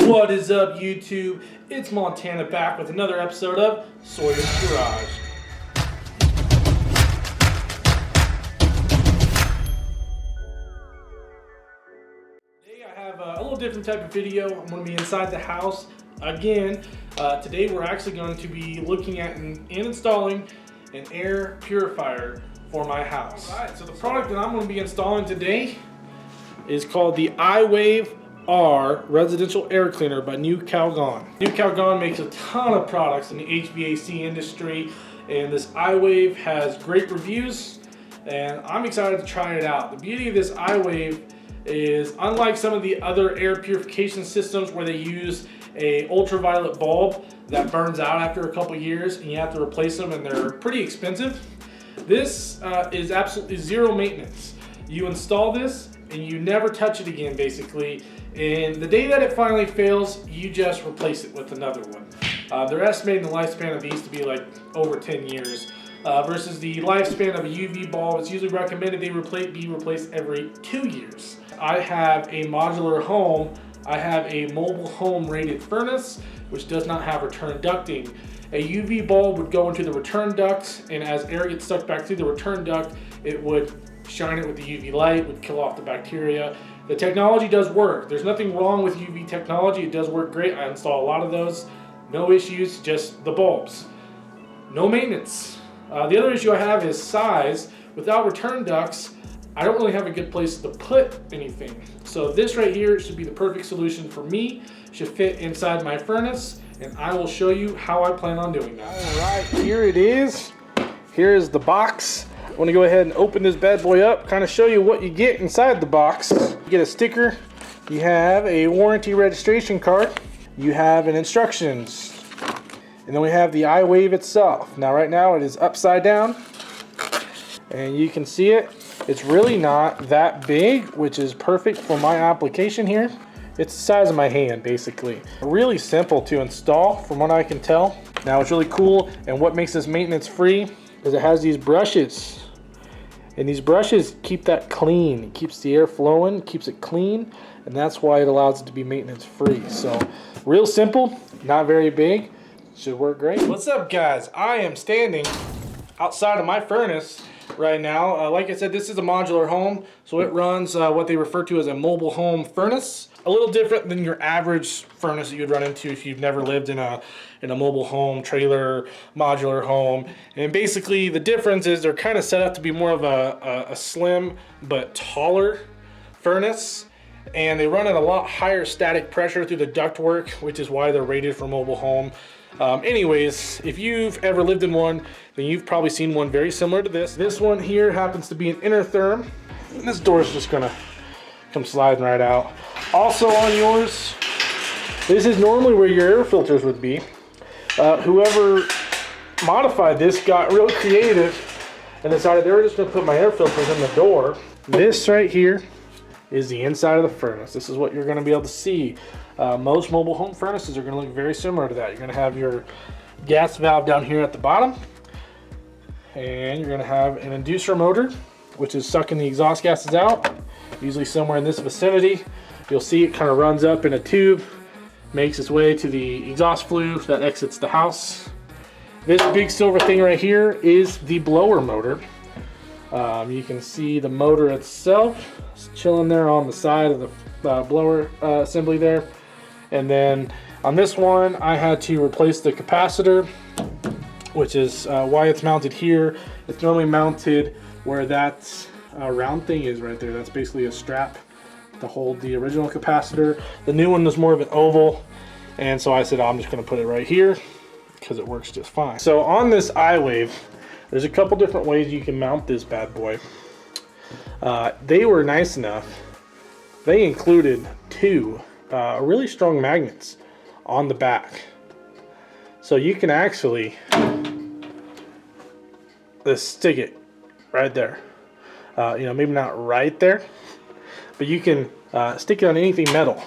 What is up, YouTube? It's Montana back with another episode of Sawyer's Garage. Today I have a little different type of video. I'm going to be inside the house again. Today we're actually going to be looking at and installing an air purifier for my house. Alright, so the product that I'm going to be installing today is called the Iwave R residential air cleaner by New Calgon. New Calgon makes a ton of products in the HVAC industry, and this Iwave has great reviews, and I'm excited to try it out. The beauty of this Iwave is, unlike some of the other air purification systems where they use a ultraviolet bulb that burns out after a couple years and you have to replace them and they're pretty expensive, this is absolutely zero maintenance. You install this and you never touch it again, basically. And the day that it finally fails, you just replace it with another one. They're estimating the lifespan of these to be like over 10 years. Versus the lifespan of a UV bulb, it's usually recommended they be replaced every 2 years. I have a modular home. I have a mobile home rated furnace, which does not have return ducting. A UV bulb would go into the return duct, and as air gets sucked back through the return duct, it would shine it with the UV light, would kill off the bacteria. The technology does work. There's nothing wrong with UV technology. It does work great. I install a lot of those. No issues, just the bulbs. No maintenance. The other issue I have is size. Without return ducts, I don't really have a good place to put anything. So this right here should be the perfect solution for me. Should fit inside my furnace, and I will show you how I plan on doing that. All right, here it is. Here is the box. I want to go ahead and open this bad boy up, kind of show you what you get inside the box. You get a sticker, you have a warranty registration card, you have an instructions, and then we have the Iwave itself. Now right now it is upside down, and you can see it. It's really not that big, which is perfect for my application here. It's the size of my hand, basically. Really simple to install from what I can tell. Now it's really cool, and what makes this maintenance free is it has these brushes. And these brushes keep that clean. It keeps the air flowing, keeps it clean, and that's why it allows it to be maintenance free. So real simple, not very big, should work great. What's up, guys? I am standing outside of my furnace right now. Like I said, this is a modular home, so it runs what they refer to as a mobile home furnace. A little different than your average furnace that you'd run into if you've never lived in a mobile home, trailer, modular home. And basically the difference is they're kind of set up to be more of a slim but taller furnace. And they run at a lot higher static pressure through the ductwork, which is why they're rated for mobile home. Anyways, if you've ever lived in one, then you've probably seen one very similar to this. This one here happens to be an Innertherm. And this door is just gonna come sliding right out. Also on yours, this is normally where your air filters would be. Whoever modified this got real creative and decided they were just gonna put my air filters in the door. This right here is the inside of the furnace. This is what you're gonna be able to see. Most mobile home furnaces are gonna look very similar to that. You're gonna have your gas valve down here at the bottom, and you're gonna have an inducer motor, which is sucking the exhaust gases out, usually somewhere in this vicinity. You'll see it kind of runs up in a tube, makes its way to the exhaust flue that exits the house. This big silver thing right here is the blower motor. You can see the motor itself is chilling there on the side of the blower assembly there. And then on this one, I had to replace the capacitor, which is why it's mounted here. It's normally mounted where that round thing is right there. That's basically a strap to hold the original capacitor. The new one was more of an oval, and so I said, I'm just going to put it right here because it works just fine. So on this Iwave, there's a couple different ways you can mount this bad boy. They were nice enough. They included two really strong magnets on the back, so you can actually just stick it right there. Maybe not right there, but you can stick it on anything metal.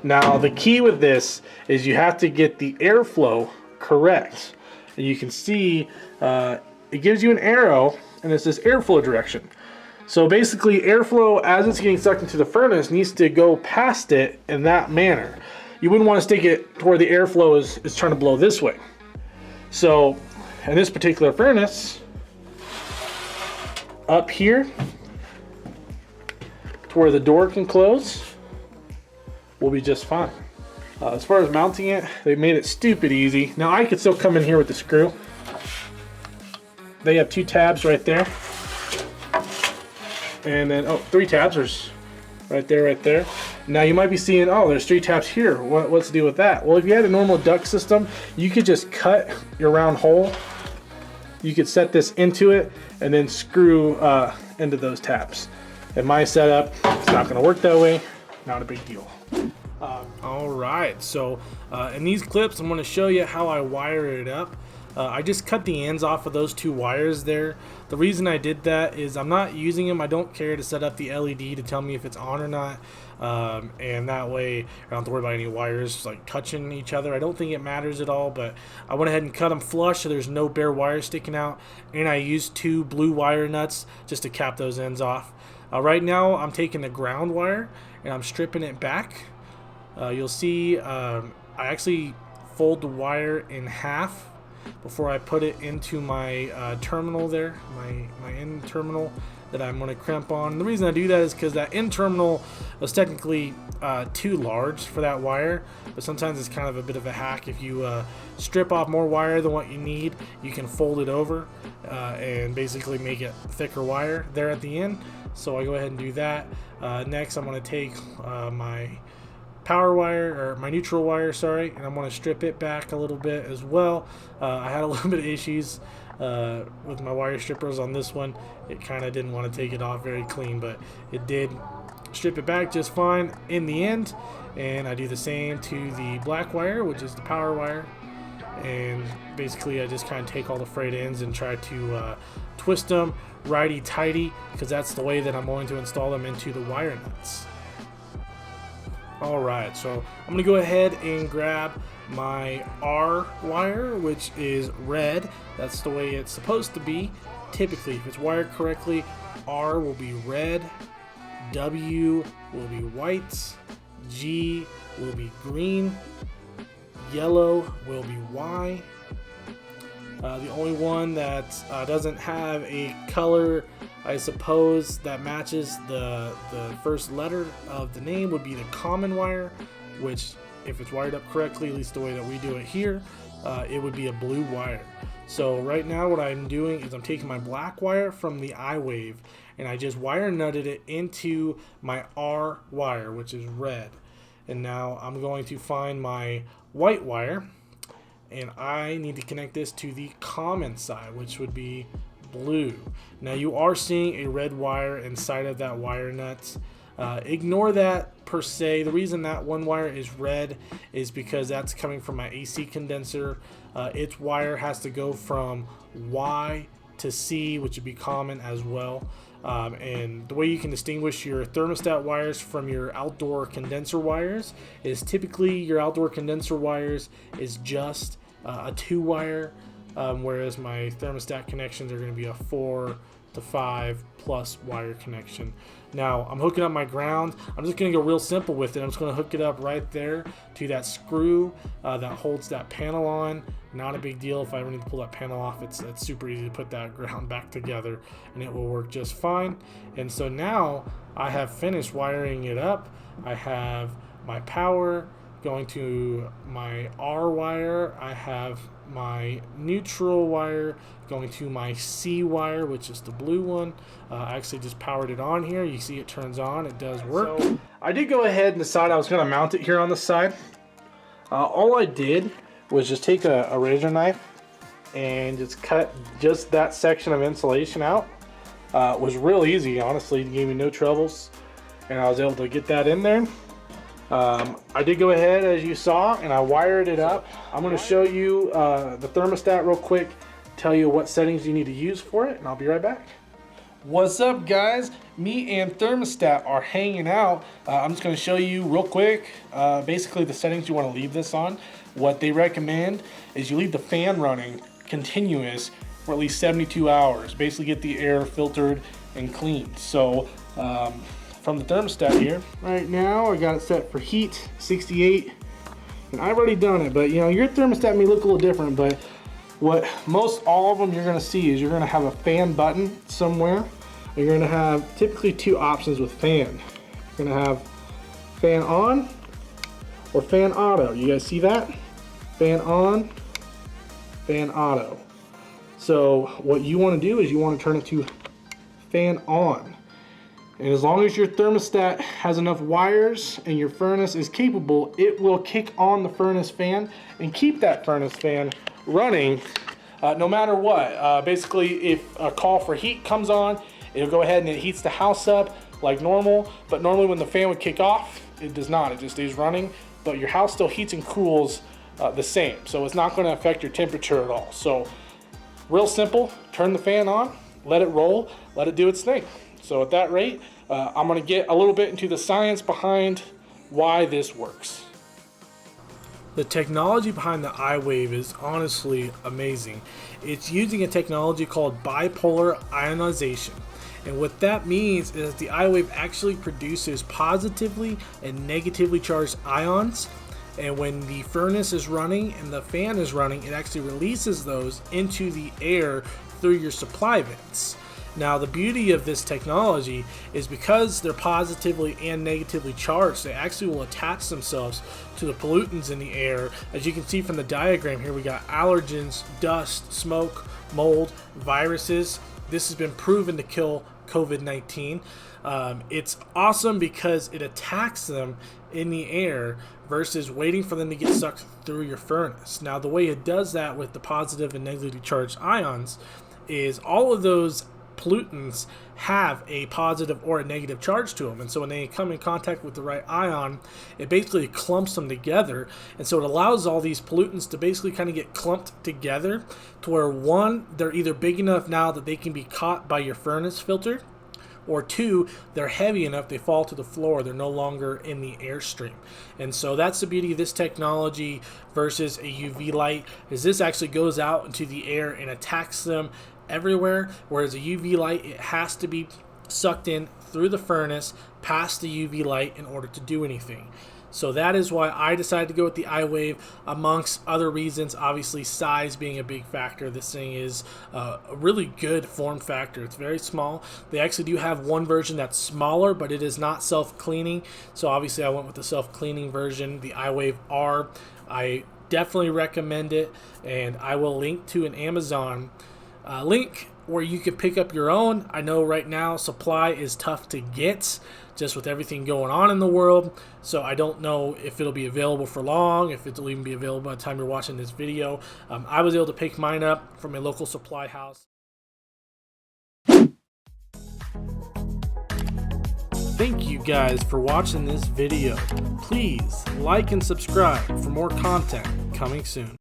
Now the key with this is you have to get the airflow correct. And you can see it gives you an arrow, and it's this airflow direction. So basically airflow as it's getting sucked into the furnace needs to go past it in that manner. you wouldn't want to stick it to where the airflow is trying to blow this way. So in this particular furnace, up here to where the door can close will be just fine. As far as mounting it, they made it stupid easy. Now I could still come in here with the screw. They have 2 tabs right there. And then, 3 tabs. There's right there. Now you might be seeing, oh, there's 3 tabs here. What's the deal with that? Well, if you had a normal duct system, you could just cut your round hole. You could set this into it and then screw into those tabs. In my setup, it's not gonna work that way. Not a big deal. All right, so in these clips, I'm gonna show you how I wire it up. I just cut the ends off of those 2 wires there. The reason I did that is I'm not using them. I don't care to set up the LED to tell me if it's on or not. And that way I don't have to worry about any wires like touching each other. I don't think it matters at all, but I went ahead and cut them flush so there's no bare wires sticking out. And I used 2 blue wire nuts just to cap those ends off. Right now I'm taking the ground wire and I'm stripping it back. You'll see I actually fold the wire in half before I put it into my terminal there, my end terminal that I'm going to crimp on. And the reason I do that is because that end terminal was technically too large for that wire, but sometimes it's kind of a bit of a hack. If you strip off more wire than what you need, you can fold it over and basically make it thicker wire there at the end. So I go ahead and do that. Next I'm going to take my power wire, or my neutral wire, sorry, and I'm going to strip it back a little bit as well. I had a little bit of issues with my wire strippers on this one. It kind of didn't want to take it off very clean, but it did strip it back just fine in the end. And I do the same to the black wire, which is the power wire. And basically I just kind of take all the frayed ends and try to twist them righty-tighty, because that's the way that I'm going to install them into the wire nuts. Alright, so I'm going to go ahead and grab my R wire, which is red. That's the way it's supposed to be. Typically, if it's wired correctly, R will be red, W will be white, G will be green, yellow will be Y. The only one that doesn't have a color, I suppose, that matches the first letter of the name would be the common wire, which if it's wired up correctly, at least the way that we do it here, it would be a blue wire. So right now what I'm doing is I'm taking my black wire from the Iwave and I just wire nutted it into my R wire, which is red. And now I'm going to find my white wire and I need to connect this to the common side, which would be blue. Now you are seeing a red wire inside of that wire nut. Ignore that per se. The reason that one wire is red is because that's coming from my AC condenser. Its wire has to go from Y to C, which would be common as well. And the way you can distinguish your thermostat wires from your outdoor condenser wires is typically your outdoor condenser wires is just a 2-wire, whereas my thermostat connections are going to be a 4 to 5 plus wire connection. Now I'm hooking up my ground. I'm just going to go real simple with it. I'm just going to hook it up right there to that screw that holds that panel on. Not a big deal. If I ever need to pull that panel off, it's super easy to put that ground back together and it will work just fine. And so now I have finished wiring it up. I have my power going to my R wire. I have my neutral wire going to my C wire, which is the blue one. I actually just powered it on here. You see it turns on. It does work. So I did go ahead and decide I was going to mount it here on the side. All I did was just take a razor knife and just cut just that section of insulation out. It was real easy, honestly. It gave me no troubles, and I was able to get that in there. I did go ahead, as you saw, and I wired it up. I'm going to show you the thermostat real quick, tell you what settings you need to use for it, and I'll be right back. What's up, guys? Me and thermostat are hanging out. I'm just going to show you real quick basically the settings you want to leave this on. What they recommend is you leave the fan running continuous for at least 72 hours. Basically get the air filtered and cleaned. So from the thermostat here, right now I got it set for heat 68 And I've already done it, but you know, your thermostat may look a little different, but what most all of them you're gonna see is you're gonna have a fan button somewhere. You're gonna have typically two options with fan. You're gonna have fan on or fan auto. You guys see that? Fan on, fan auto. So what you wanna do is you wanna turn it to fan on. And as long as your thermostat has enough wires and your furnace is capable, it will kick on the furnace fan and keep that furnace fan running no matter what. Basically, if a call for heat comes on, it'll go ahead and it heats the house up like normal. But normally when the fan would kick off, it does not. It just stays running. But your house still heats and cools the same. So it's not going to affect your temperature at all. So real simple, turn the fan on, let it roll, let it do its thing. So at that rate, I'm going to get a little bit into the science behind why this works. The technology behind the Iwave is honestly amazing. It's using a technology called bipolar ionization. And what that means is the Iwave actually produces positively and negatively charged ions. And when the furnace is running and the fan is running, it actually releases those into the air through your supply vents. Now, the beauty of this technology is because they're positively and negatively charged, they actually will attach themselves to the pollutants in the air. As you can see from the diagram here, we got allergens, dust, smoke, mold, viruses. This has been proven to kill COVID-19. It's awesome because it attacks them in the air versus waiting for them to get sucked through your furnace. Now, the way it does that with the positive and negatively charged ions is all of those pollutants have a positive or a negative charge to them, and so when they come in contact with the right ion, it basically clumps them together, and so it allows all these pollutants to basically kind of get clumped together to where, one, they're either big enough now that they can be caught by your furnace filter, or two, they're heavy enough they fall to the floor, they're no longer in the airstream. And so that's the beauty of this technology versus a UV light, is this actually goes out into the air and attacks them everywhere, whereas a UV light, it has to be sucked in through the furnace past the UV light in order to do anything. So that is why I decided to go with the Iwave, amongst other reasons, obviously size being a big factor. This thing is a really good form factor. It's very small. They actually do have one version that's smaller, but it is not self-cleaning. So obviously I went with the self-cleaning version, the Iwave R. I definitely recommend it, and I will link to an Amazon link where you can pick up your own. I know right now supply is tough to get just with everything going on in the world, so I don't know if it'll be available for long, if it'll even be available by the time you're watching this video. I was able to pick mine up from a local supply house. Thank you guys for watching this video. Please like and subscribe for more content coming soon.